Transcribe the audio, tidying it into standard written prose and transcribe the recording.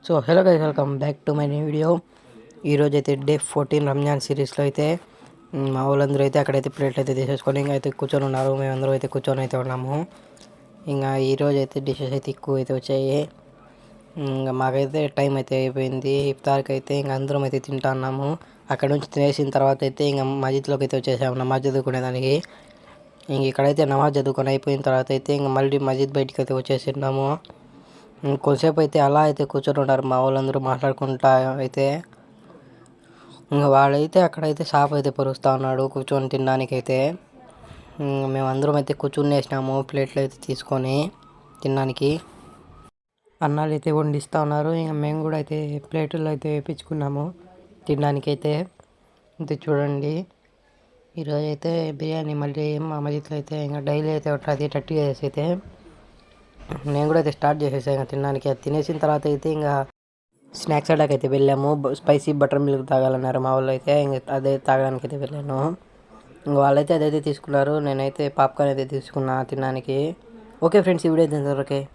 So hello guys, welcome back to my new video. ఈరోజు అయితే day 14 Ramzan సిరీస్లో అయితే మా వాళ్ళందరూ అయితే అక్కడైతే ప్లేట్లు అయితే తీసేసుకొని ఇంకా అయితే కూర్చొని ఉన్నారు. మేమందరూ అయితే కూర్చొని అయితే ఉన్నాము. ఇంకా ఈరోజు అయితే డిషెస్ అయితే ఎక్కువ అయితే వచ్చాయి. ఇంకా మాకైతే టైం అయితే అయిపోయింది. ఇఫ్తార్కి అయితే ఇంకా అందరం అయితే తింటా ఉన్నాము. అక్కడ నుంచి తినేసిన తర్వాత అయితే ఇంకా మస్జిద్లోకి అయితే వచ్చేసాము నమాజ్ చదువుకునేదానికి. ఇంక ఇక్కడైతే నమాజ్ చదువుకొని అయిపోయిన తర్వాత అయితే ఇంకా మళ్ళీ మస్జిద్ బయటికి అయితే వచ్చేసినాము. కొద్దిసేపు అయితే అలా అయితే కూర్చొని ఉన్నారు మా వాళ్ళందరూ మాట్లాడుకుంటా అయితే. ఇంకా వాడైతే అక్కడైతే షాప్ అయితే పరుస్తూ ఉన్నాడు కూర్చొని తినడానికైతే. మేమందరం అయితే కూర్చుని వేసినాము ప్లేట్లు అయితే తీసుకొని తినడానికి. అన్నాలు అయితే వండిస్తూ ఉన్నారు. ఇంకా మేము కూడా అయితే ప్లేట్లు అయితే వేయించుకున్నాము తినడానికైతే. అయితే చూడండి, ఈరోజు అయితే బిర్యానీ మళ్ళీ మా మస్జిద్లో అయితే ఇంకా డైలీ అయితే ఉంటుంది 30 days అయితే. నేను కూడా అయితే స్టార్ట్ చేసేసాను ఇంకా తినడానికి. అది తినేసిన తర్వాత అయితే ఇంకా స్నాక్స్ అడ్డాకి అయితే వెళ్ళాము. స్పైసీ బటర్ మిల్క్ తాగాలన్నారు మా వాళ్ళు అయితే. ఇంకా అదే తాగడానికి అయితే వెళ్ళాను. ఇంకా వాళ్ళైతే అదైతే తీసుకున్నారు. నేనైతే పాప్కార్న్ అయితే తీసుకున్నా తినడానికి. ఓకే ఫ్రెండ్స్, ఈ వీడియో అయితే ఓకే.